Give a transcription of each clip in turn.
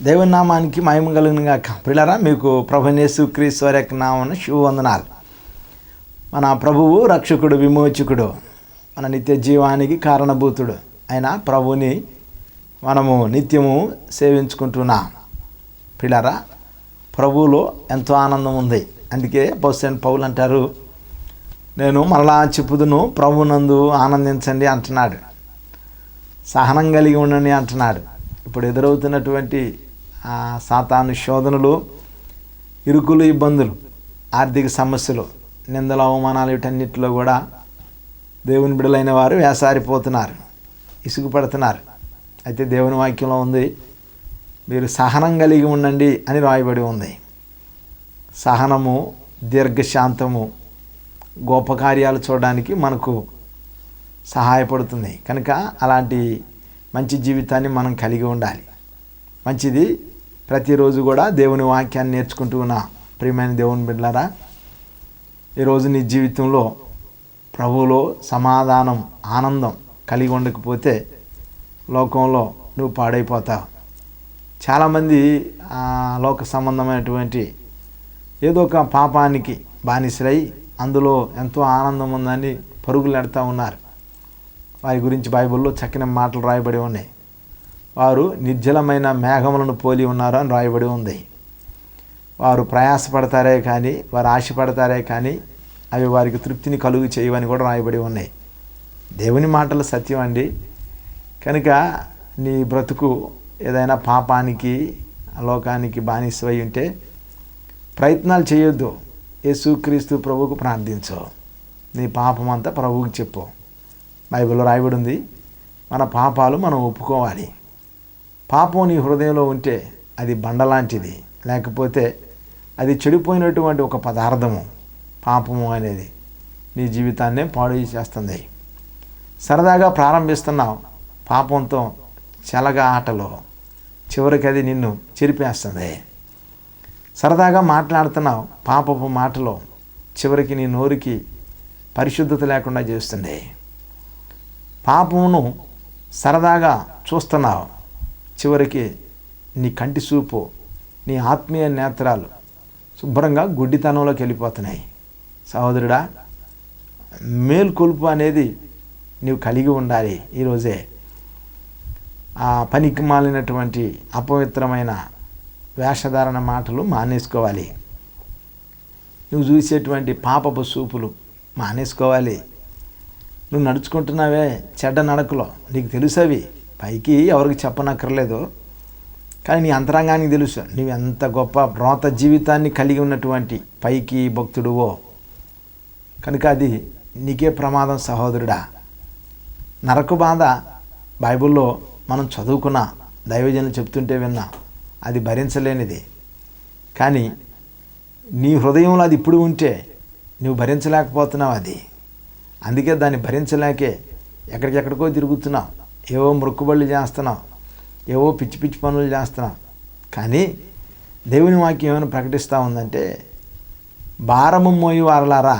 దేవుని నామానికి మహిమ కలుగును గాక. ప్రియులారా, మీకు ప్రభువైన యేసుక్రీస్తు వారి యొక్క నామమున శుభవందనాలు. మన ప్రభువు రక్షకుడు, విమోచకుడు, మన నిత్య జీవానికి కారణభూతుడు అయిన ప్రభువుని మనము నిత్యము సేవించుకుంటున్నాం. ప్రియులారా, ప్రభువులో ఎంతో ఆనందం ఉంది. అందుకే అపోస్తలుడైన పౌలు అంటారు, నేను మరలా చెప్పుదును, ప్రభువునందు ఆనందించండి అంటున్నాడు. సహనం కలిగి ఉండండి అంటున్నాడు. ఇప్పుడు ఎదురవుతున్నటువంటి సాతాను శోధనలు, ఇరుకులు, ఇబ్బందులు, ఆర్థిక సమస్యలు, నిందలు, అవమానాలు, వీటన్నిటిలో కూడా దేవుని బిడ్డలైన వారు వేసారిపోతున్నారు, ఇసుగుపడుతున్నారు. అయితే దేవుని వాక్యంలో ఉంది, మీరు సహనం కలిగి ఉండండి అని రాయబడి ఉంది. సహనము, దీర్ఘశాంతము గొప్ప కార్యాలు చూడడానికి మనకు సహాయపడుతుంది. కనుక అలాంటి మంచి జీవితాన్ని మనం కలిగి ఉండాలి. మంచిది. ప్రతిరోజు కూడా దేవుని వాక్యాన్ని నేర్చుకుంటూ ఉన్న ప్రియమైన దేవుని బిడ్డలారా, ఈరోజు నీ జీవితంలో ప్రభువులో సమాధానం, ఆనందం కలిగి ఉండకపోతే లోకంలో నువ్వు పాడైపోతావు. చాలామంది లోక సంబంధమైనటువంటి ఏదో ఒక పాపానికి బానిసలై అందులో ఎంతో ఆనందం ఉందని పరుగులు నెడతా ఉన్నారు. వారి గురించి బైబిల్లో చక్కని మాటలు రాయబడి ఉన్నాయి. వారు నిర్జలమైన మేఘములను పోలి ఉన్నారు అని రాయబడి ఉంది. వారు ప్రయాసపడతారే కానీ, వారు ఆశపడతారే కానీ అవి వారికి తృప్తిని కలుగు చేయవని కూడా రాయబడి ఉన్నాయి. దేవుని మాటలు సత్యం అండి. కనుక నీ బ్రతుకు ఏదైనా పాపానికి, లోకానికి బానిసవై ఉంటే ప్రయత్నాలు చేయొద్దు. యేసుక్రీస్తు ప్రభువుకు ప్రార్థించు. నీ పాపం అంతా ప్రభువుకి చెప్పు. బైబిల్లో రాయబడి ఉంది, మన పాపాలు మనం ఒప్పుకోవాలి. పాపం నీ హృదయంలో ఉంటే అది బండలాంటిది, లేకపోతే అది చెడిపోయినటువంటి ఒక పదార్థము. పాపము అనేది నీ జీవితాన్నే పాడు చేస్తుంది. సరదాగా ప్రారంభిస్తున్నావు పాపంతో చెలగా ఆటలో, చివరికి అది నిన్ను చెరిపేస్తుంది. సరదాగా మాట్లాడుతున్నావు పాపపు మాటలో, చివరికి నీ నోరుకి పరిశుద్ధత లేకుండా చేస్తుంది. పాపమును సరదాగా చూస్తున్నావు, చివరికి నీ కంటి చూపు, నీ ఆత్మీయ నేత్రాలు శుభ్రంగా గుడ్డితనంలోకి వెళ్ళిపోతున్నాయి. సహోదరుడా, మేల్కొలుపు అనేది నీవు కలిగి ఉండాలి. ఈరోజే ఆ పనికి మాలినటువంటి అపవిత్రమైన వేషధారణ మాటలు మానేసుకోవాలి. నువ్వు చూసేటువంటి పాపపు చూపులు మానేసుకోవాలి. నువ్వు నడుచుకుంటున్నావే చెడ్డ నడకలో, నీకు తెలుసవి, పైకి ఎవరికి చెప్పనక్కర్లేదు, కానీ నీ అంతరంగానికి తెలుసు నువ్వు ఎంత గొప్ప వ్రాత జీవితాన్ని కలిగి ఉన్నటువంటి పైకి భక్తుడువో. కనుక అది నీకే ప్రమాదం సహోదరుడా. నరక బాధ బైబిల్లో మనం చదువుకున్న దైవజనులు చెప్తుంటే విన్నా, అది భరించలేనిది. కానీ నీ హృదయంలో అది ఇప్పుడు ఉంటే నువ్వు భరించలేకపోతున్నావు. అది అందుకే దాన్ని భరించలేకే ఎక్కడికెక్కడికో తిరుగుతున్నావు, ఏవో మొక్కుబళ్ళు చేస్తున్నావు, ఏవో పిచ్చి పిచ్చి పనులు చేస్తున్నావు. కానీ దేవుని వాక్యం ఏమైనా ప్రకటిస్తూ ఉందంటే, భారము మోయి వారలారా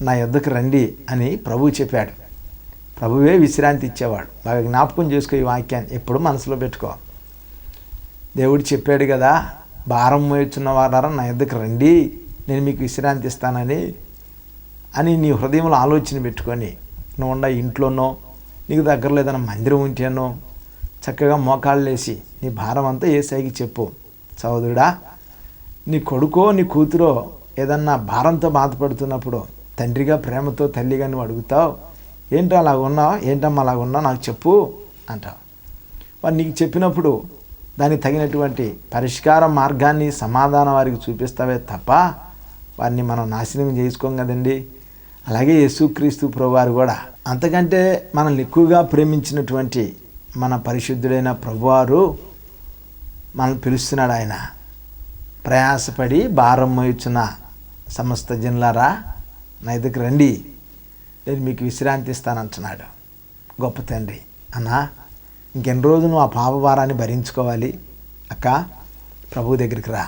నా యొద్దకు రండి అని ప్రభువు చెప్పాడు. ప్రభువే విశ్రాంతి ఇచ్చేవాడు. బాగా జ్ఞాపకం చేసుకో, ఈ వాక్యాన్ని ఎప్పుడు మనసులో పెట్టుకో. దేవుడు చెప్పాడు కదా, భారం మోయుచున్న వారలారా నా యొద్దకు రండి, నేను మీకు విశ్రాంతి ఇస్తానని నీ హృదయంలో ఆలోచన పెట్టుకొని, నువ్వు ఉండ ఇంట్లోనో, నీకు దగ్గరలో ఏదైనా మందిరం ఉంటేనో చక్కగా మోకాళ్ళు వేసి నీ భారం అంతా యేసయ్యకి చెప్పు. సహోదరుడా, నీ కొడుకో నీ కూతురో ఏదన్నా భారంతో బాధపడుతున్నప్పుడు తండ్రిగా ప్రేమతో తల్లిగా నువ్వు అడుగుతావు, ఏంటో అలాగ ఉన్నావు, ఏంటమ్మా అలాగ ఉన్నావు, నాకు చెప్పు అంటావు. వారు నీకు చెప్పినప్పుడు దానికి తగినటువంటి పరిష్కార మార్గాన్ని, సమాధానం వారికి చూపిస్తావే తప్ప వారిని మనం నాశనం చేసుకోం కదండి. అలాగే యేసుక్రీస్తు ప్రభువారు కూడా అంతకంటే మనల్ని ఎక్కువగా ప్రేమించినటువంటి మన పరిశుద్ధుడైన ప్రభువారు మనల్ని పిలుస్తున్నాడు. ఆయన ప్రయాసపడి భారం మోయుచున్న సమస్త జనులారా నా దగ్గరికి రండి, నేను మీకు విశ్రాంతి ఇస్తానంటున్నాడు. గొప్ప తండ్రి. అన్నా, ఇంకెన్ని రోజులు నువ్వు ఆ పాప భారాన్ని భరించుకోవాలి? అక్క, ప్రభు దగ్గరికి రా,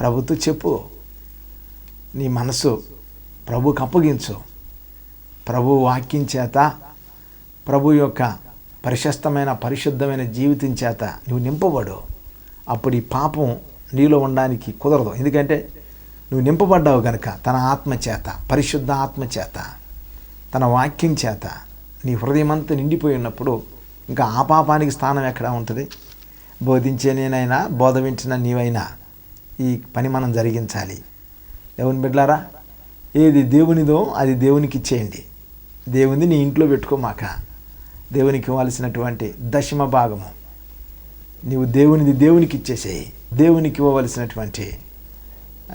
ప్రభుతో చెప్పు, నీ మనసు ప్రభుకి అప్పగించు. ప్రభు వాక్యం చేత, ప్రభు యొక్క పరిశుద్ధమైన జీవితం చేత నువ్వు నింపబడు. అప్పుడు ఈ పాపం నీలో ఉండడానికి కుదరదు. ఎందుకంటే నువ్వు నింపబడ్డావు కనుక తన ఆత్మ చేత, పరిశుద్ధ ఆత్మ చేత, తన వాక్యం చేత నీ హృదయం అంతా నిండిపోయి ఉన్నప్పుడు ఇంకా ఆ పాపానికి స్థానం ఎక్కడ ఉంటుంది? బోధించే నేనైనా, బోధ వింటున్న నీవైనా ఈ పని మనం జరిగించాలి. దేవుని బిడ్డలారా, ఏది దేవునిదో అది దేవునికి ఇచ్చేయండి. దేవుని నీ ఇంట్లో పెట్టుకోమాక. దేవునికి ఇవ్వాల్సినటువంటి దశమ భాగము నీవు దేవునిది దేవునికి ఇచ్చేసేయి. దేవునికి ఇవ్వవలసినటువంటి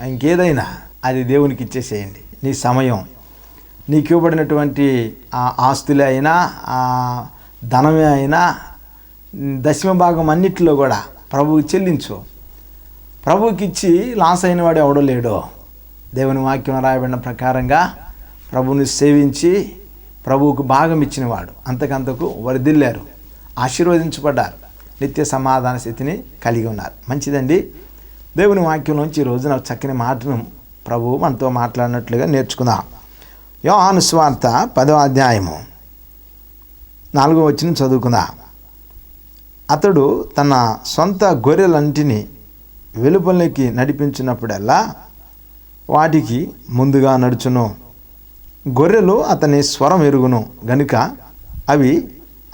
ఇంకేదైనా అది దేవునికి ఇచ్చేసేయండి. నీ సమయం, నీకు ఇవ్వబడినటువంటి ఆ ఆస్తులే అయినా, ఆ ధనమే అయినా, దశమ భాగం అన్నిటిలో కూడా ప్రభువుకి చెల్లించు. ప్రభువుకి ఇచ్చి లాస్ అయిన వాడు ఎవడో లేడో. దేవుని వాక్యం రాయబడిన ప్రకారంగా ప్రభువుని సేవించి ప్రభువుకు భాగం ఇచ్చినవాడు అంతకంతకు వర్ధిల్లారు, ఆశీర్వదించబడ్డారు, నిత్య సమాధాన స్థితిని కలిగి ఉన్నారు. మంచిదండి. దేవుని వాక్యంలోంచి ఈ రోజు నాకు చక్కని మాటను ప్రభువు మనతో మాట్లాడినట్లుగా నేర్చుకుందాం. యోహాను సువార్త 10వ అధ్యాయము 4వ వచనం చదువుకుందాం. అతడు తన సొంత గొర్రెలన్నిటినీ వెలుపలికి నడిపించినప్పుడల్లా వాటికి ముందుగా నడుచును. గొర్రెలు అతని స్వరం ఎరుగును గనుక అవి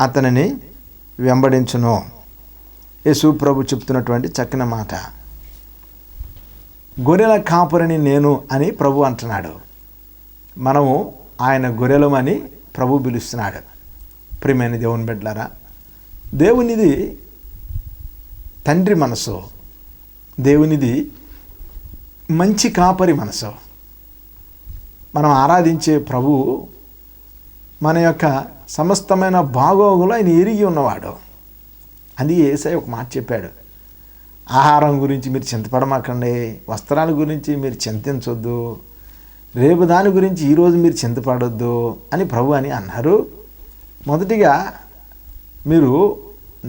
అతనిని వెంబడించును. యేసు ప్రభు చెప్తున్నటువంటి చక్కని మాట. గొర్రెల కాపరిని నేను అని ప్రభు అంటున్నాడు. మనము ఆయన గొర్రెలమని ప్రభు పిలుస్తున్నాడు. ప్రియమైన దేవుని బిడ్డలారా, దేవునిది తండ్రి మనసు, దేవునిది మంచి కాపరి మనసు. మనం ఆరాధించే ప్రభు మన యొక్క సమస్తమైన బాగోగులు ఆయన ఎరిగి ఉన్నవాడు. అందుకే యేసయ్య ఒక మాట చెప్పాడు, ఆహారం గురించి మీరు చింతపడమాకండి, వస్త్రాల గురించి మీరు చింతించొద్దు, రేపు దాని గురించి ఈరోజు మీరు చింతపడొద్దు అని ప్రభు అని అన్నారు. మొదటిగా మీరు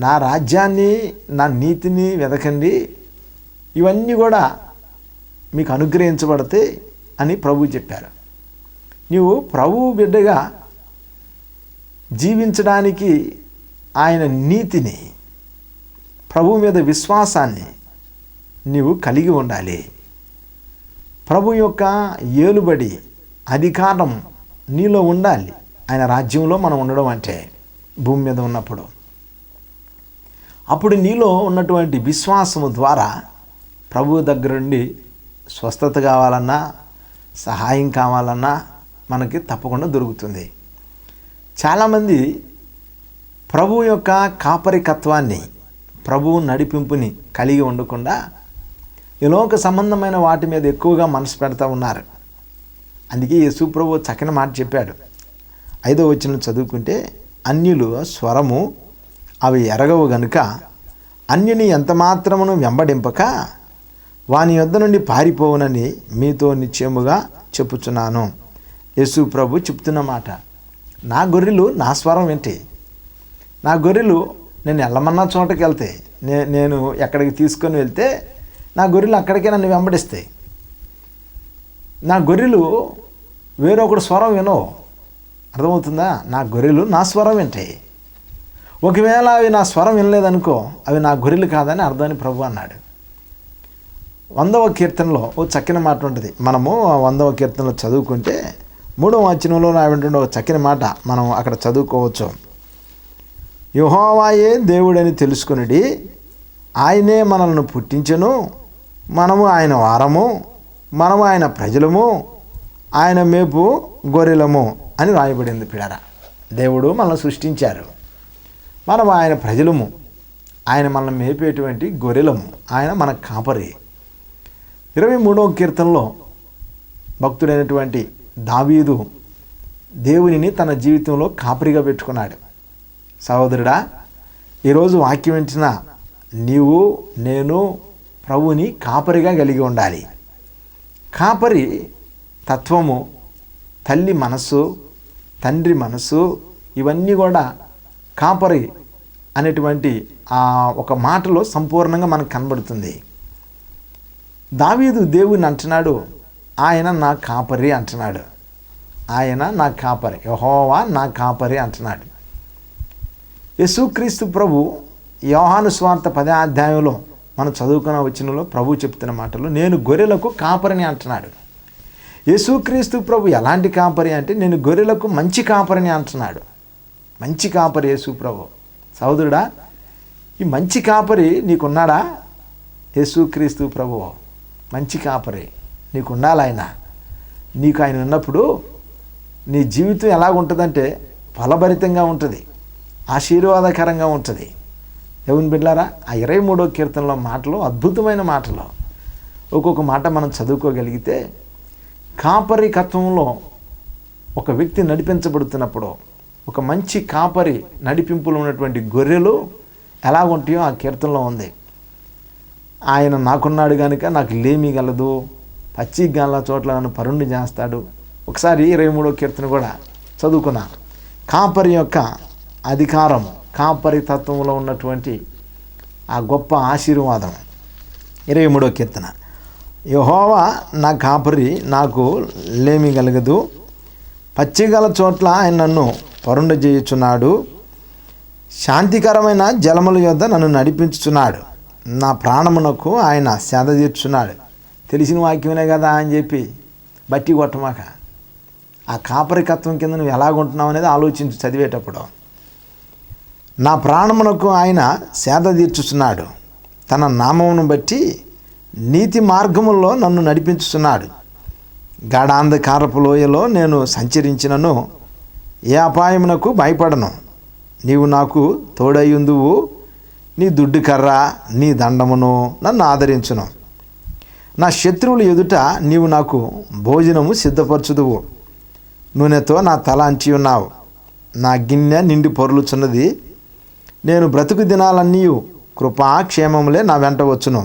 నా రాజ్యాన్ని, నా నీతిని వెదకండి, ఇవన్నీ కూడా మీకు అనుగ్రహించబడతాయి అని ప్రభు చెప్పారు. నీవు ప్రభువు బిడ్డగా జీవించడానికి ఆయన నీతిని, ప్రభు మీద విశ్వాసాన్ని నీవు కలిగి ఉండాలి. ప్రభు యొక్క ఏలుబడి, అధికారం నీలో ఉండాలి. ఆయన రాజ్యంలో మనం ఉండడం అంటే భూమి మీద ఉన్నప్పుడు, అప్పుడు నీలో ఉన్నటువంటి విశ్వాసము ద్వారా ప్రభు దగ్గర నుండి స్వస్థత కావాలన్నా, సహాయం కావాలన్నా మనకి తప్పకుండా దొరుకుతుంది. చాలామంది ప్రభు యొక్క కాపరికత్వాన్ని, ప్రభువు నడిపింపుని కలిగి ఉండకుండా ఈ లోక సంబంధమైన వాటి మీద ఎక్కువగా మనసు పెడతా ఉన్నారు. అందుకే యేసు ప్రభు చక్కని మాట చెప్పాడు. 5వ వచనం చదువుకుంటే, అన్యులు స్వరము అవి ఎరగవు గనుక అన్యుని ఎంత మాత్రమును వెంబడింపక వాని యొద్ద నుండి పారిపోవునని మీతో నిశ్చయముగా చెప్పుచున్నాను. యేసు ప్రభు చెప్తున్న మాట. నా గొర్రెలు నా స్వరం ఏంటి? నా గొర్రెలు నేను వెళ్ళమన్నా చోటకి వెళ్తే, నేను ఎక్కడికి తీసుకొని వెళ్తే నా గొర్రెలు అక్కడికే నన్ను వెంబడిస్తాయి. నా గొర్రెలు వేరొకటి స్వరం వినవు. అర్థమవుతుందా? నా గొర్రెలు నా స్వరం వింటాయి. ఒకవేళ అవి నా స్వరం వినలేదనుకో, అవి నా గొర్రెలు కాదని అర్థమని ప్రభు అన్నాడు. 100వ కీర్తనలో ఓ చక్కని మాట ఉంటుంది. మనము 100వ కీర్తనలో చదువుకుంటే 3వ వచనంలో రాబడిన ఒక చక్కని మాట మనం అక్కడ చదువుకోవచ్చు. యెహోవాయే దేవుడని తెలుసుకొనుడి, ఆయనే మనల్ని పుట్టించెను, మనము ఆయన వారము, మనము ఆయన ప్రజలము, ఆయన మేపు గొర్రెలము అని రాయబడింది. పిల్లరా, దేవుడు మనల్ని సృష్టించారు, మనం ఆయన ప్రజలము, ఆయన మనల్ని మేపేటువంటి గొర్రెలము, ఆయన మన కాపరి. 23వ కీర్తనలో భక్తుడైనటువంటి దావీదు దేవునిని తన జీవితంలో కాపరిగా పెట్టుకున్నాడు. సహోదరుడా, ఈరోజు వాక్యం వింటున్న నీవు, నేను ప్రభుని కాపరిగా కలిగి ఉండాలి. కాపరి తత్వము, తల్లి మనసు, తండ్రి మనసు, ఇవన్నీ కూడా కాపరి అనేటువంటి ఒక మాటలో సంపూర్ణంగా మనకు కనబడుతుంది. దావీదు దేవుని అంటున్నాడు, ఆయన నా కాపరి అంటున్నాడు. ఆయన నా కాపరి, యెహోవా నా కాపరి అంటున్నాడు. యేసుక్రీస్తు ప్రభు యోహాను సువార్త 10వ అధ్యాయంలో మనం చదువుకున్న వచనంలో ప్రభు చెప్తున్న మాటలు, నేను గొర్రెలకు కాపరిని అంటున్నాడు. యేసుక్రీస్తు ప్రభు ఎలాంటి కాపరి అంటే నేను గొర్రెలకు మంచి కాపరిని అంటున్నాడు. మంచి కాపరి యేసు ప్రభు. సహోదరుడా, ఈ మంచి కాపరి నీకున్నాడా? యేసుక్రీస్తు ప్రభు మంచి కాపరి నీకుండాలి. నీకు ఆయన ఉన్నప్పుడు నీ జీవితం ఎలాగుంటుందంటే ఫలభరితంగా ఉంటుంది, ఆశీర్వాదకరంగా ఉంటుంది. దేవుని బిడ్డలారా, ఆ 23వ కీర్తనలో మాటలు అద్భుతమైన మాటలు. ఒక్కొక్క మాట మనం చదువుకోగలిగితే, కాపరికత్వంలో ఒక వ్యక్తి నడిపించబడుతున్నప్పుడు, ఒక మంచి కాపరి నడిపింపులో ఉన్నటువంటి గొర్రెలు ఎలా ఉంటాయో ఆ కీర్తనలో ఉంది. ఆయన నాకున్నాడు కనుక నాకు లేమి గలదు, పచ్చి గాల చోట్ల నన్ను పరుండి చేస్తాడు. ఒకసారి 23వ కీర్తన కూడా చదువుకున్నా. కాపరి యొక్క అధికారం, కాపరి తత్వంలో ఉన్నటువంటి ఆ గొప్ప ఆశీర్వాదం. 23వ కీర్తన, యెహోవా నా కాపరి, నాకు లేమి కలగదు, పచ్చిగల చోట్ల ఆయన నన్ను పరుండ చేయుచున్నాడు, శాంతికరమైన జలముల యొద్ద నన్ను నడిపించుచున్నాడు, నా ప్రాణమునకు ఆయన సేద తీర్చున్నాడు. తెలిసిన వాక్యమే కదా అని చెప్పి బట్టి కొట్టమాక. ఆ కాపరికత్వం కింద నువ్వు ఎలాగుంటున్నావు అనేది ఆలోచించి చదివేటప్పుడు. నా ప్రాణమునకు ఆయన సేద తీర్చుచున్నాడు, తన నామమును బట్టి నీతి మార్గముల్లో నన్ను నడిపించుచున్నాడు. గాఢాంధకారపు లోయలో నేను సంచరించినను ఏ అపాయమునకు భయపడను. నీవు నాకు తోడయ్యుందువు, నీ దుడ్డు కర్ర నీ దండమును నన్ను ఆదరించును. నా శత్రువుల ఎదుట నీవు నాకు భోజనము సిద్ధపరచుదువు, నూనెతో నా తల అంచి ఉన్నావు, నా గిన్నె నిండి పొర్లుచున్నది. నేను బ్రతుకు దినాలన్నీ కృపాక్షేమములే నా వెంట వచ్చును.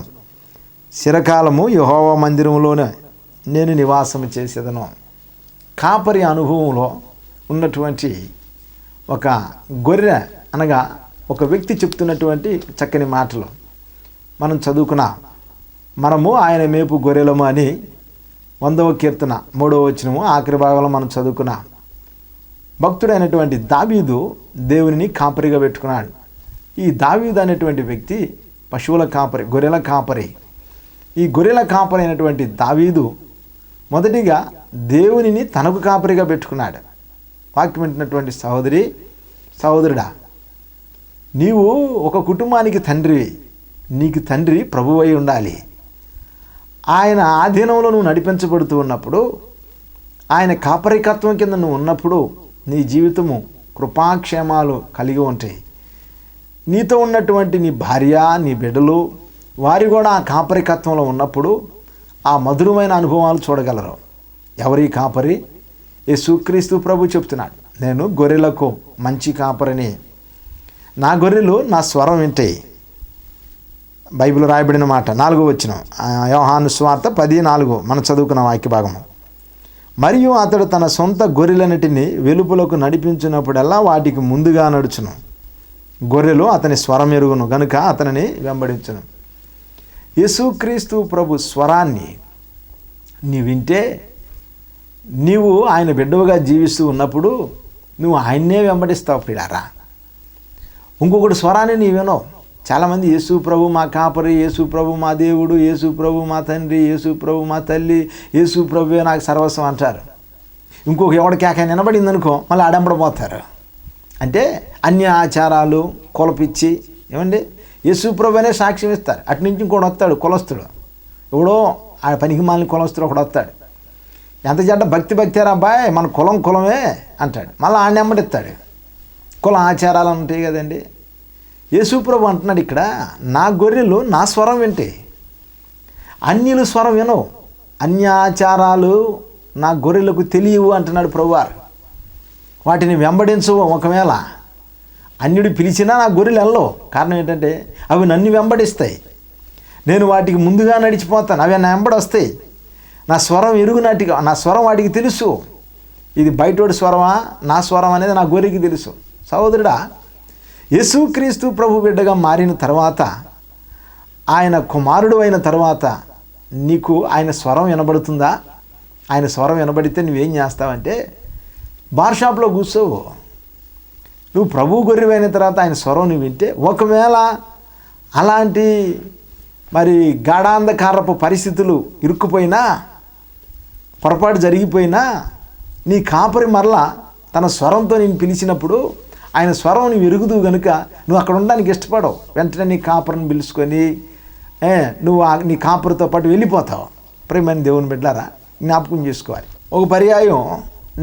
చిరకాలము యెహోవా మందిరములోనే నేను నివాసము చేసేదను. కాపరి అనుభవంలో ఉన్నటువంటి ఒక గొర్రె అనగా ఒక వ్యక్తి చెప్తున్నటువంటి చక్కని మాటలు మనం చదువుకున్నాం. మనము ఆయన మేపు గొర్రెలము అని 100వ కీర్తన 3వ వచనము ఆఖరి భాగంలో మనం చదువుకున్నాం. భక్తుడైనటువంటి దావీదు దేవునిని కాపరిగా పెట్టుకున్నాడు. ఈ దావీదు అనేటువంటి వ్యక్తి పశువుల కాపరి, గొర్రెల కాపరి. ఈ గొర్రెల కాపరి అయినటువంటి దావీదు మొదటిగా దేవునిని తనకు కాపరిగా పెట్టుకున్నాడు. వాక్యం వింటున్నటువంటి సహోదరి సహోదరుడా, నీవు ఒక కుటుంబానికి తండ్రివి. నీకు తండ్రి ప్రభువై ఉండాలి. ఆయన ఆధీనంలో నువ్వు నడిపించబడుతూ ఉన్నప్పుడు, ఆయన కాపరికత్వం కింద నువ్వు ఉన్నప్పుడు నీ జీవితము కృపాక్షేమాలు కలిగి ఉంటాయి. నీతో ఉన్నటువంటి నీ భార్య, నీ బిడ్డలు, వారు కూడా ఆ కాపరికత్వంలో ఉన్నప్పుడు ఆ మధురమైన అనుభవాలు చూడగలరు. ఎవరి కాపరి? యేసుక్రీస్తు ప్రభు చెప్తున్నాడు, నేను గొర్రెలకు మంచి కాపరిని, నా గొర్రెలు నా స్వరం వింటాయి. బైబిల్ రాయబడిన మాట 4వ వచనం, యోహాను సువార్త 10:4 మనం చదువుకున్న వాక్య భాగము. మరియు అతడు తన సొంత గొర్రెలన్నిటిని వెలుపులకు నడిపించినప్పుడల్లా వాటికి ముందుగా నడుచును. గొర్రెలు అతని స్వరం ఎరుగును గనుక అతనిని వెంబడించును. యేసుక్రీస్తు ప్రభు స్వరాన్ని నీ వింటే, నీవు ఆయన బిడ్డవుగా జీవిస్తూ ఉన్నప్పుడు నువ్వు ఆయన్నే వెంబడిస్తావు ప్రియులారా. ఇంకొకటి స్వరాన్ని నీ వినవు. చాలామంది యేసు ప్రభు మా కాపరి, యేసు ప్రభు మా దేవుడు, యేసు ప్రభు మా తండ్రి, యేసు ప్రభు మా తల్లి, యేసు ప్రభువే నాకు సర్వస్వం అంటారు. ఇంకొక ఎవడికి ఆక నిలబడింది అనుకో మళ్ళీ ఆడంబడిపోతారు. అంటే అన్య ఆచారాలు కులపిచ్చి, ఏమండి యేసు ప్రభు అనే సాక్ష్యం ఇస్తారు. అటు నుంచి ఇంకోటి వస్తాడు కులస్తుడు, ఎవడో ఆ పనికి మాలిన కులస్తుడు ఒకడు వస్తాడు. ఎంత చెడ్డ భక్తి అబ్బాయి, మన కులమే అంటాడు. మళ్ళీ ఆయన నెమ్మడిస్తాడు. కుల ఆచారాలు ఉంటాయి కదండి. యేసు ప్రభు అంటున్నాడు ఇక్కడ, నా గొర్రెలు నా స్వరం వింటాయి, అన్యుల స్వరం వినవు, అన్యాచారాలు నా గొర్రెలకు తెలియవు అంటున్నాడు ప్రభువారు. వాటిని వెంబడించవు. ఒకవేళ అన్యుడు పిలిచినా నా గొర్రెలు వెళ్ళవు. కారణం ఏంటంటే అవి నన్ను వెంబడిస్తాయి. నేను వాటికి ముందుగా నడిచిపోతాను, అవి నా వెంబడి వస్తాయి. నా స్వరం ఎరుగునట్టుగా, నా స్వరం వాటికి తెలుసు. ఇది బయటోడి స్వరమా నా స్వరం అనేది నా గొర్రెకి తెలుసు. సహోదరుడా, యేసుక్రీస్తు ప్రభు బిడ్డగా మారిన తర్వాత, ఆయన కుమారుడు అయిన తర్వాత నీకు ఆయన స్వరం వినబడుతుందా? ఆయన స్వరం వినబడితే నువ్వేం చేస్తావంటే బార్ షాప్లో కూర్చోవు. నువ్వు ప్రభు గొర్రెవైన తర్వాత ఆయన స్వరం నువ్వు వింటే, ఒకవేళ అలాంటి మరి గాఢాంధకారపు పరిస్థితులు ఇరుక్కుపోయినా, పొరపాటు జరిగిపోయినా, నీ కాపరి మరలా తన స్వరంతో నేను పిలిచినప్పుడు ఆయన స్వరం నువ్వు ఎరుగుదు కనుక నువ్వు అక్కడ ఉండడానికి ఇష్టపడవు. వెంటనే నీ కాపరిని పిలుచుకొని నువ్వు నీ కాపరితో పాటు వెళ్ళిపోతావు. ప్రియమైన దేవుని బిడ్డలారా, జ్ఞాపకం చేసుకోవాలి. ఒక పర్యాయం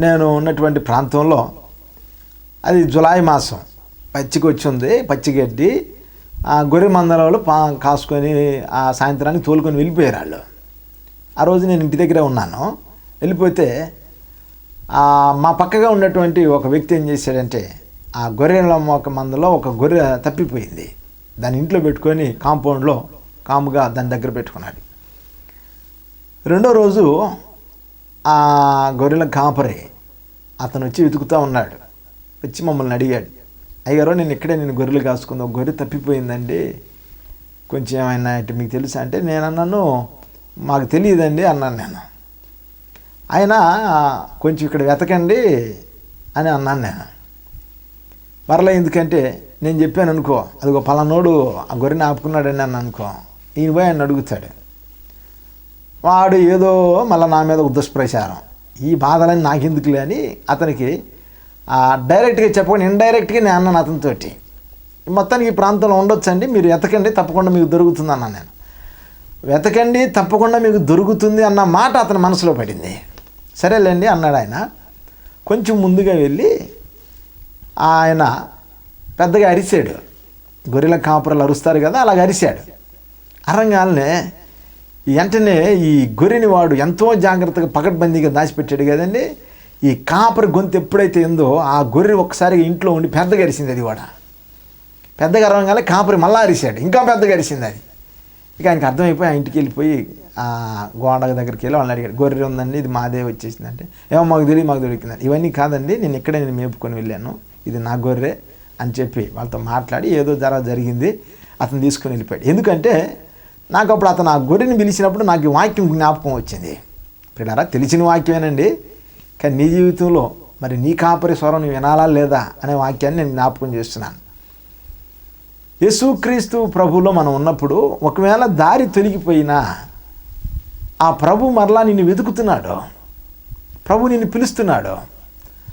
నేను ఉన్నటువంటి ప్రాంతంలో, అది జులై మాసం, పచ్చికి వచ్చింది, పచ్చిగడ్డి గొర్రె మందలలో కాసుకొని ఆ సాయంత్రానికి తోలుకొని వెళ్ళిపోయారు వాళ్ళు. ఆ రోజు నేను ఇంటి దగ్గరే ఉన్నాను. వెళ్ళిపోతే మా పక్కగా ఉన్నటువంటి ఒక వ్యక్తి ఏం చేశాడంటే, ఆ గొర్రెల ఒక మందలో ఒక గొర్రె తప్పిపోయింది. దాన్ని ఇంట్లో పెట్టుకొని కాంపౌండ్లో కాముగా దాని దగ్గర పెట్టుకున్నాడు. రెండో రోజు ఆ గొర్రెల కాపరి అతను వచ్చి వెతుకుతూ ఉన్నాడు. వచ్చి మమ్మల్ని అడిగాడు, అయ్యారో నేను గొర్రెలు కాసుకుంది, ఒక గొర్రె తప్పిపోయిందండి, కొంచెం ఏమైనా మీకు తెలుసా అంటే నేను అన్నాను, మాకు తెలియదండి అన్నాను నేను. ఆయన కొంచెం ఇక్కడ వెతకండి అని అన్నాను నేను. మరలా ఎందుకంటే నేను చెప్పాను అనుకో, అదిగో పలానోడు ఆ గొర్రెని ఆపుకున్నాడని అన్న అనుకో, ఈయన పోయి ఆయన అడుగుతాడు. వాడు ఏదో మళ్ళీ నా మీద దుష్ప్రచారం, ఈ బాధలని నాకెందుకులే అని అతనికి డైరెక్ట్గా చెప్పకుండా ఇండైరెక్ట్గా నేను అన్నాను అతనితోటి. మొత్తానికి ఈ ప్రాంతంలో ఉండొచ్చండి, మీరు వెతకండి, తప్పకుండా మీకు దొరుకుతుంది అన్నాను నేను. వెతకండి, తప్పకుండా మీకు దొరుకుతుంది అన్న మాట అతని మనసులో పడింది. సరేలేండి అన్నాడు ఆయన. కొంచెం ముందుగా వెళ్ళి ఆయన పెద్దగా అరిశాడు. గొర్రెల కాపురలు అరుస్తారు కదా, అలాగ అరిశాడు. అరంగానే వెంటనే ఈ గొర్రెని వాడు ఎంతో జాగ్రత్తగా పకడ్బందీగా దాచిపెట్టాడు కదండి. ఈ కాపరి గొంతు ఎప్పుడైతే ఉందో ఆ గొర్రె ఒక్కసారిగా ఇంట్లో ఉండి పెద్దగా అరిసింది. అది కూడా పెద్దగా అరవగానే కాపరి మళ్ళా అరిశాడు, ఇంకా పెద్దగా అరిసింది అది. ఇక ఆయనకి అర్థమైపోయి ఆ ఇంటికి వెళ్ళిపోయి ఆ గోడ దగ్గరికి వెళ్ళి వాళ్ళని అడిగాడు, గొర్రె ఉందండి, ఇది మాదే వచ్చేసిందంటే, ఏమో మాకు దొరికిందండి. ఇవన్నీ కాదండి, నేను ఇక్కడే మేపుకొని వెళ్ళాను, ఇది నా గొర్రె అని చెప్పి వాళ్ళతో మాట్లాడి ఏదో జరిగింది, అతను తీసుకొని వెళ్ళిపోయాడు. ఎందుకంటే నాకు అప్పుడు అతను ఆ గొర్రెని పిలిచినప్పుడు నాకు వాక్యం జ్ఞాపకం వచ్చింది. పిల్లరా, తెలిసిన వాక్యమేనండి, కానీ నీ జీవితంలో మరి నీ కాపరి స్వరం నువ్వు వినాలా లేదా అనే వాక్యాన్ని నేను జ్ఞాపకం చేస్తున్నాను. యేసుక్రీస్తు ప్రభువులో మనం ఉన్నప్పుడు ఒకవేళ దారి తొలగిపోయినా ఆ ప్రభు మరలా నిన్ను వెతుకుతున్నాడు, ప్రభు నిన్ను పిలుస్తున్నాడు.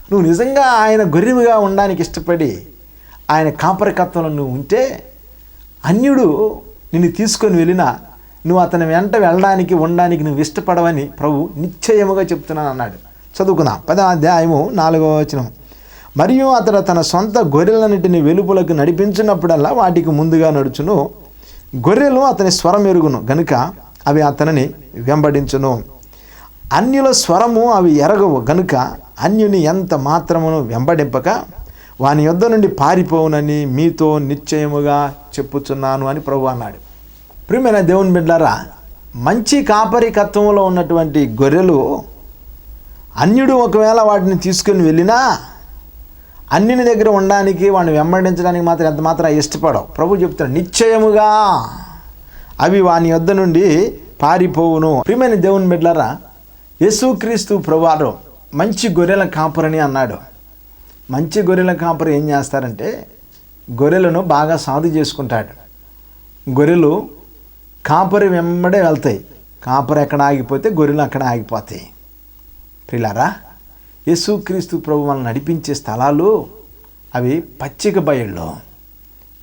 నువ్వు నిజంగా ఆయన గొర్రెగా ఉండడానికి ఇష్టపడి ఆయన కాపరికత్వంలో నువ్వు ఉంటే, అన్యుడు నిన్ను తీసుకొని వెళ్ళినా నువ్వు అతని వెంట వెళ్ళడానికి ఉండడానికి నువ్వు ఇష్టపడవని ప్రభు నిశ్చయముగా చెప్తున్నాను అన్నాడు. చదువుకుందాం. 10వ అధ్యాయము 4వ వచనం. మరియు అతడు తన సొంత గొర్రెలన్నిటిని వెలుపులకు నడిపించినప్పుడల్లా వాటికి ముందుగా నడుచును, గొర్రెలు అతని స్వరం ఎరుగును గనుక అవి అతనిని వెంబడించును. అన్యుల స్వరము అవి ఎరగవు గనుక అన్యుని ఎంత మాత్రమును వెంబడింపక వాని యొద్ద నుండి పారిపోవునని మీతో నిశ్చయముగా చెప్పుచున్నాను అని ప్రభు అన్నాడు. ప్రియమైన దేవుని బిడ్డలారా, మంచి కాపరికత్వంలో ఉన్నటువంటి గొర్రెలు అన్యుడు ఒకవేళ వాటిని తీసుకుని వెళ్ళినా అన్యుని దగ్గర ఉండడానికి వాడిని వెంబడించడానికి మాత్రం ఎంత మాత్రం ఇష్టపడవు. ప్రభు చెప్తాడు, నిశ్చయముగా అవి వాని యొద్ద నుండి పారిపోవును. ప్రియమైన దేవుని బిడ్డలారా, యేసుక్రీస్తు ప్రభువారు మంచి గొర్రెల కాపరని అన్నాడు. మంచి గొర్రెల కాపరి ఏం చేస్తారంటే గొర్రెలను బాగా సాధు చేసుకుంటాడు. గొర్రెలు కాపరి వెంబడే వెళ్తాయి, కాపరి ఎక్కడ ఆగిపోతే గొర్రెలు అక్కడ ఆగిపోతాయి. ప్రియులారా, యేసుక్రీస్తు ప్రభు మనల్ని నడిపించే స్థలాలు అవి పచ్చిక బయళ్ళు,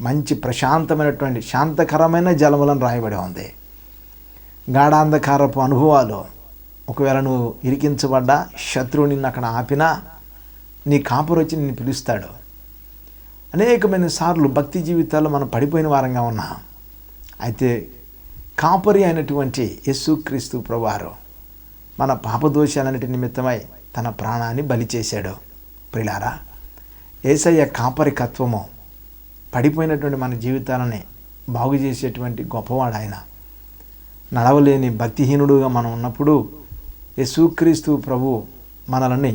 మంచి ప్రశాంతమైనటువంటి శాంతకరమైన జలములను రాయబడి ఉంది. గాఢాంధకారపు అనుభవాలు, ఒకవేళ నువ్వు ఇరికించబడ్డా, శత్రువు నిన్ను అక్కడ ఆపినా, నీ కాపరి వచ్చి నిన్ను పిలుస్తాడు. అనేకమైన సార్లు భక్తి జీవితాల్లో మనం పడిపోయిన వారంగా ఉన్నాం. అయితే కాపరి అయినటువంటి యేసుక్రీస్తు ప్రభువారు మన పాపదోషాలన్నిటి నిమిత్తమై తన ప్రాణాన్ని బలి చేశాడు. ప్రియులారా, యేసయ్య కాపరికత్వము పడిపోయినటువంటి మన జీవితాలని బాగు చేసేటువంటి గొప్పవాడు ఆయన. నడవలేని భక్తిహీనుడుగా మనం ఉన్నప్పుడు యేసుక్రీస్తు ప్రభు మనల్ని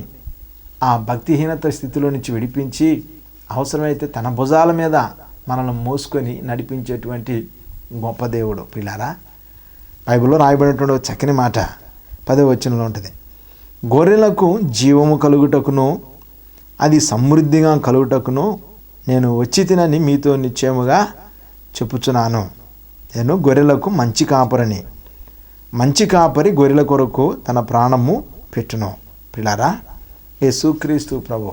ఆ భక్తిహీనత స్థితిలో నుంచి విడిపించి అవసరమైతే తన భుజాల మీద మనల్ని మోసుకొని నడిపించేటువంటి గొప్ప దేవుడు. ప్రియులారా, బైబిల్లో రాయబడినటువంటి చక్కని మాట 10వ వచనంలో ఉంటుంది. గొర్రెలకు జీవము కలుగుటకును అది సమృద్ధిగా కలుగుటకును నేను వచ్చి తినని మీతో నిశ్చయముగా చెప్పుచున్నాను. నేను గొర్రెలకు మంచి కాపరిని. మంచి కాపరి గొర్రెల కొరకు తన ప్రాణము పెట్టును. పిల్లారా, యేసుక్రీస్తు ప్రభు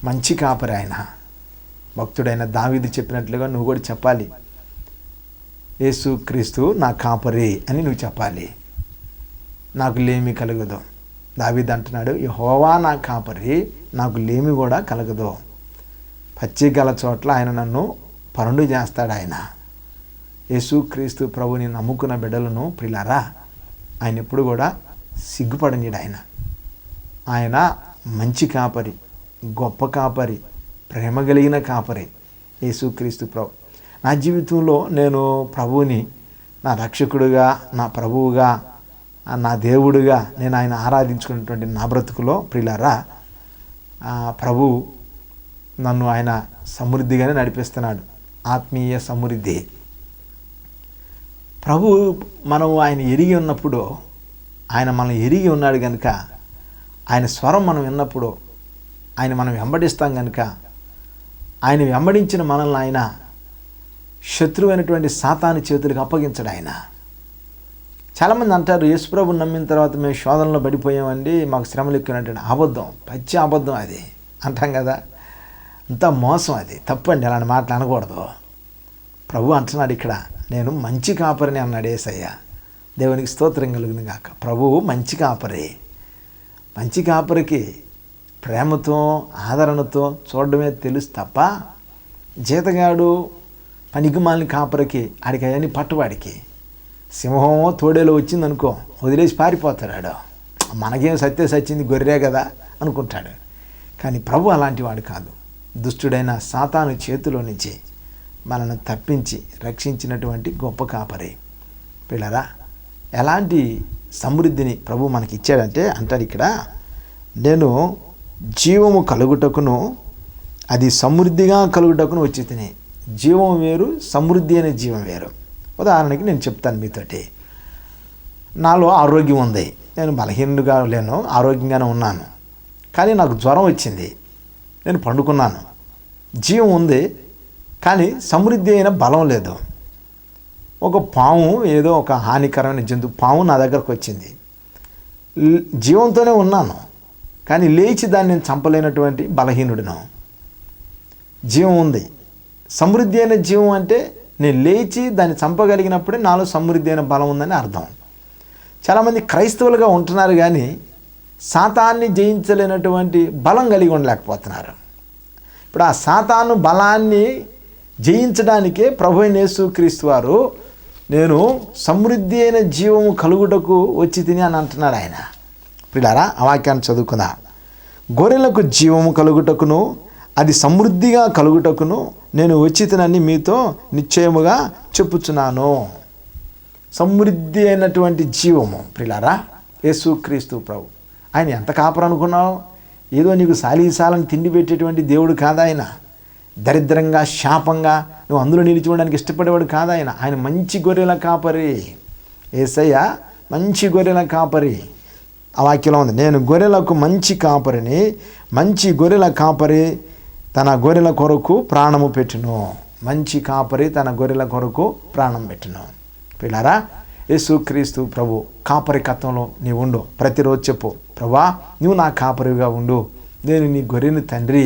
మంచి కాపరి. ఆయన భక్తుడైన దావీదు చెప్పినట్లుగా నువ్వు కూడా చెప్పాలి, యేసుక్రీస్తు నా కాపరి అని నువ్వు చెప్పాలి. నాకు లేమి కలగదు. దావీదు అంటున్నాడు, యెహోవా నా కాపరి, నాకు లేమి కూడా కలగదు. పచ్చిక గల చోట్ల ఆయన నన్ను పరుండు చేస్తాడు. ఆయన యేసుక్రీస్తు ప్రభుని నమ్ముకున్న బిడ్డలను ప్రియులారా, ఆయన ఎప్పుడు కూడా సిగ్గుపడనీడు. ఆయన మంచి కాపరి, గొప్ప కాపరి, ప్రేమ కలిగిన కాపరి యేసుక్రీస్తు ప్రభు. నా జీవితంలో నేను ప్రభువుని నా రక్షకుడుగా, నా ప్రభువుగా, నా దేవుడుగా నేను ఆయన ఆరాధించుకున్నటువంటి నా బ్రతుకులో ప్రియులారా, ప్రభు నన్ను ఆయన సమృద్ధిగానే నడిపిస్తున్నాడు. ఆత్మీయ సమృద్ధి. ప్రభు మనం ఆయన ఎరిగి ఉన్నప్పుడు, ఆయన మనం ఎరిగి ఉన్నాడు కనుక, ఆయన స్వరం మనం విన్నప్పుడు ఆయన మనం వెంబడిస్తాం కనుక, ఆయన వెంబడించిన మనల్ని ఆయన శత్రువైనటువంటి సాతాను చేతులకు అప్పగించడు. ఆయన చాలామంది అంటారు, యేసుప్రభుని నమ్మిన తర్వాత మేము శోధనలో పడిపోయామండి, మాకు శ్రమలు ఎక్కువైనటువంటి అబద్ధం, పచ్చి అబద్ధం అది అంటాం కదా. అంతా మోసం, అది తప్పండి. అలాంటి మాటలు అనకూడదు. ప్రభు అంటున్నాడు ఇక్కడ, నేను మంచి కాపరిని అన్నాడు యేసయ్య. దేవునికి స్తోత్రం కలుగును గాక. ప్రభువు మంచి కాపరి. మంచి కాపరికి ప్రేమతో ఆదరణతో చూడడమే తెలుసు తప్ప, జీతగాడు పనికిమాలిన కాపరికి ఆడికి అవన్నీ పట్టువాడికి. సింహమో తోడేలో వచ్చిందనుకో, వదిలేసి పారిపోతాడు. మనకేం సత్యింది, గొర్రె కదా అనుకుంటాడు. కానీ ప్రభు అలాంటి వాడు కాదు. దుష్టుడైన సాతాను చేతిలో నుంచి మనల్ని తప్పించి రక్షించినటువంటి గొప్ప కాపరి. పిల్లరా, ఎలాంటి సమృద్ధిని ప్రభు మనకి ఇచ్చాడంటే అంటాడు ఇక్కడ, నేను జీవము కలుగుటకును అది సమృద్ధిగా కలుగుటకును వచ్చి తిని. జీవం వేరు, సమృద్ధి అనే జీవం వేరు. ఉదాహరణకి నేను చెప్తాను మీతోటి. నాలో ఆరోగ్యం ఉంది, నేను బలహీనుడుగా లేను, ఆరోగ్యంగానే ఉన్నాను. కానీ నాకు జ్వరం వచ్చింది, నేను పండుకున్నాను. జీవం ఉంది కానీ సమృద్ధి అయిన బలం లేదు. ఒక పాము, ఏదో ఒక హానికరమైన జంతువు పాము నా దగ్గరకు వచ్చింది. జీవంతోనే ఉన్నాను కానీ లేచి దాన్ని నేను చంపలేనటువంటి బలహీనుడును. జీవం ఉంది. సమృద్ధి అయిన జీవం అంటే నేను లేచి దాన్ని చంపగలిగినప్పుడే నాలో సమృద్ధి అయిన బలం ఉందని అర్థం. చాలామంది క్రైస్తవులుగా ఉంటున్నారు కానీ సాతాన్ని జయించలేనటువంటి బలం కలిగి ఉండలేకపోతున్నారు. ఇప్పుడు ఆ సాతాను బలాన్ని జయించడానికే ప్రభువైన యేసుక్రీస్తు వారు నేను సమృద్ధి అయిన జీవము కలుగుటకు వచ్చి తిని అని అంటున్నాడు ఆయన. పిల్లారా, ఆ వాక్యాన్ని చదువుకుందాం. గొర్రెలకు జీవము కలుగుటకును అది సమృద్ధిగా కలుగుటకును నేను వచ్చి తినని మీతో నిశ్చయముగా చెప్పుచున్నాను. సమృద్ధి అయినటువంటి జీవము ప్రియులారా యేసుక్రీస్తు ప్రభు. ఆయన ఎంత కాపరు అనుకున్నావు? ఏదో నీకు సాలీసాలను తిండి పెట్టేటువంటి దేవుడు కాదు ఆయన. దరిద్రంగా శాపంగా నువ్వు అందులో నిలిచి ఉండడానికి ఇష్టపడేవాడు కాదు ఆయన. ఆయన మంచి గొర్రెల కాపరి. యేసయ్య మంచి గొర్రెల కాపరి. ఆ వాక్యంలో ఉంది, నేను గొర్రెలకు మంచి కాపరిని, మంచి గొర్రెల కాపరి తన గొర్రెల కొరకు ప్రాణము పెట్టును. మంచి కాపరి తన గొర్రెల కొరకు ప్రాణం పెట్టును. పిల్లారా, యేసుక్రీస్తు ప్రభు కాపరికత్వంలో నీవు ఉండు. ప్రతిరోజు చెప్పు, ప్రభా నువ్వు నా కాపరిగా ఉండు, నేను నీ గొర్రెని తండ్రి,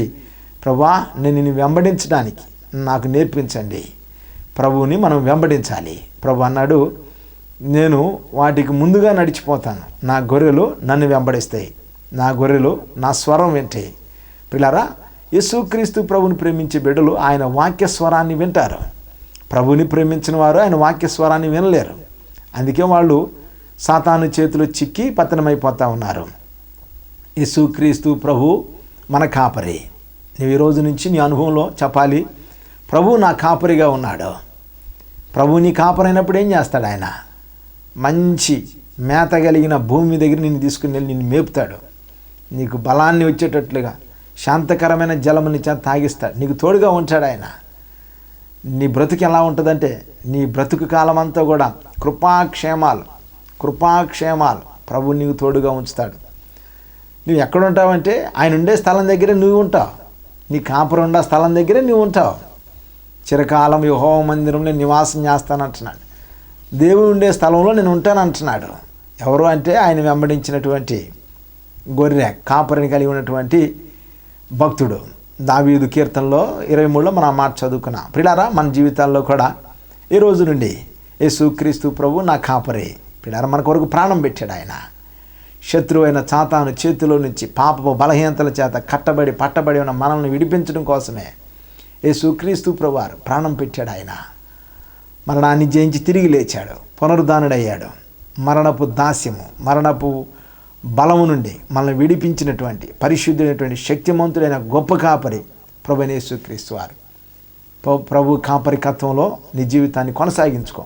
ప్రభా నేను నిన్ను వెంబడించడానికి నాకు నేర్పించండి. ప్రభువుని మనం వెంబడించాలి. ప్రభు అన్నాడు, నేను వాటికి ముందుగా నడిచిపోతాను, నా గొర్రెలు నన్ను వెంబడిస్తాయి, నా గొర్రెలు నా స్వరం వింటాయి. పిల్లారా, యేసుక్రీస్తు ప్రభుని ప్రేమించే బిడ్డలు ఆయన వాక్య స్వరాన్ని వింటారు. ప్రభుని ప్రేమించిన వారు ఆయన వాక్య స్వరాన్ని వినలేరు. అందుకే వాళ్ళు సాతాను చేతిలో చిక్కి పతనమైపోతూ ఉన్నారు. యేసుక్రీస్తు ప్రభు మన కాపరి. నువ్వు ఈరోజు నుంచి నీ అనుభవంలో చెప్పాలి, ప్రభు నా కాపరిగా ఉన్నాడు. ప్రభు నీ కాపరైనప్పుడు ఏం చేస్తాడు? ఆయన మంచి మేత కలిగిన భూమి దగ్గర నిన్ను తీసుకుని వెళ్ళి నిన్ను మేపుతాడు. నీకు బలాన్ని వచ్చేటట్లుగా శాంతకరమైన జలముని చేత తాగిస్తాడు. నీకు తోడుగా ఉంటాడు ఆయన. నీ బ్రతుకు ఎలా ఉంటుందంటే నీ బ్రతుకు కాలం అంతా కూడా కృపాక్షేమాలు ప్రభు నీకు తోడుగా ఉంచుతాడు. నువ్వు ఎక్కడ ఉంటావంటే ఆయన ఉండే స్థలం దగ్గరే నువ్వు ఉంటావు. నీ కాపురం ఉండే స్థలం దగ్గరే నువ్వు ఉంటావు. చిరకాలం యెహోవా మందిరంలో నివాసం చేస్తానంటున్నాడు. దేవుడు ఉండే స్థలంలో నేను ఉంటానంటున్నాడు. ఎవరు అంటే ఆయన వెంబడించినటువంటి గొర్రె కాపరిని కలిగి ఉన్నటువంటి భక్తుడు. దావీదు కీర్తనలో 23లో మనం ఆ మాట చదువుకున్నాం. ప్రియులారా, మన జీవితాల్లో కూడా ఈ రోజు నుండి యేసుక్రీస్తు ప్రభు నా కాపరి. ప్రియులారా, మన కొరకు ప్రాణం పెట్టాడు ఆయన. శత్రువు అయిన సాతాను చేతిలో నుంచి పాపపు బలహీనతల చేత పట్టబడి ఉన్న మనల్ని విడిపించడం కోసమే యేసుక్రీస్తు ప్రభువారు ప్రాణం పెట్టాడు. ఆయన మరణాన్ని జయించి తిరిగి లేచాడు, పునరుద్ధానుడయ్యాడు. మరణపు దాస్యము, మరణపు బలము నుండి మనల్ని విడిపించినటువంటి పరిశుద్ధుడైనటువంటి శక్తిమంతుడైన గొప్ప కాపరి ప్రభువైన యేసుక్రీస్తు వారు. ప్రభు కాపరికత్వంలో నీ జీవితాన్ని కొనసాగించుకో.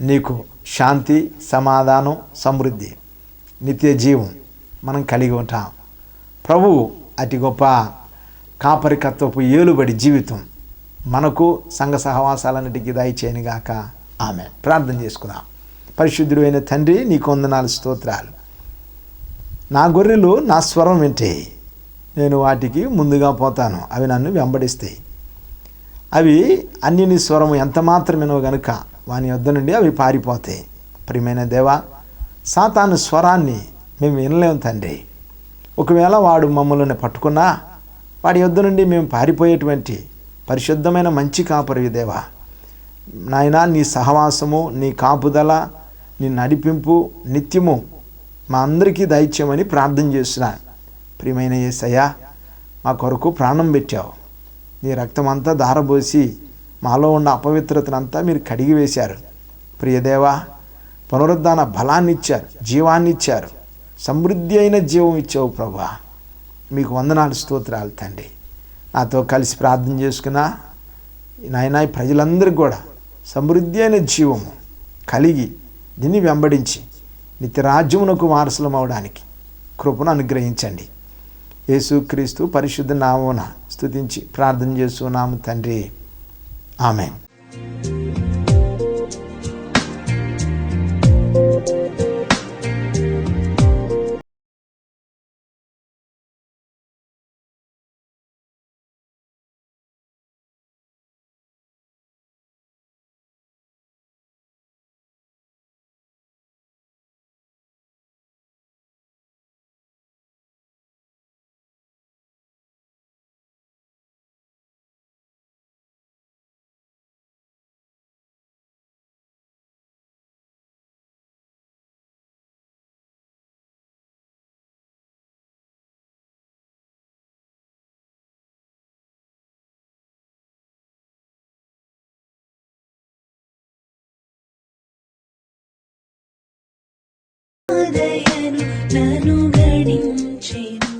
నీకు శాంతి, సమాధానం, సమృద్ధి, నిత్య జీవం మనం కలిగి ఉంటాం. ప్రభువు అతి గొప్ప కాపరికత్వపు ఏలుబడి జీవితం మనకు సంఘ సహవాసాలన్నిటికీ దయచేయనుగాక. ఆమె ప్రార్థన చేసుకుందాం. పరిశుద్ధుడు అయిన తండ్రి, నీకు వందనాలు, స్తోత్రాలు. నా గొర్రెలు నా స్వరం వింటే నేను వాటికి ముందుగా పోతాను, అవి నన్ను వెంబడిస్తాయి. అవి అన్యుని స్వరము ఎంత మాత్రమేనో గనుక వాని వద్ద నుండి అవి పారిపోతాయి. ప్రియమైన దేవా, సాతాను స్వరాన్ని మేము వినలేము తండ్రి. ఒకవేళ వాడు మమ్మల్ని పట్టుకున్నా వాడి యొద్ద నుండి మేము పారిపోయేటువంటి పరిశుద్ధమైన మంచి కాపరివి దేవా. నాయనా, నీ సహవాసము, నీ కాపుదల, నీ నడిపింపు నిత్యము మా అందరికీ దయచేయమని ప్రార్థన చేస్తున్నాను. ప్రియమైన యేసయ్యా, మా కొరకు ప్రాణం పెట్టావు. నీ రక్తం అంతా ధారబోసి మాలో ఉన్న అపవిత్రతనంతా మీరు కడిగి వేశారు. ప్రియదేవా, పునరుద్ధాన బలాన్ని ఇచ్చారు, జీవాన్ని ఇచ్చారు, సమృద్ధి అయిన జీవం ఇచ్చావు ప్రభువా. మీకు వందనాలు, స్తోత్రాలు తండ్రి. నాతో కలిసి ప్రార్థన చేసుకున్నా నాయనా, ఈ ప్రజలందరికీ కూడా సమృద్ధి అయిన జీవము కలిగి దీన్ని వెంబడించి నిత్య రాజ్యమునకు వారసులం అవడానికి కృపను అనుగ్రహించండి. యేసుక్రీస్తు పరిశుద్ధ నామమున స్తుతించి ప్రార్థన చేస్తున్నాము తండ్రి. ఆమేన్. దయను నన్ను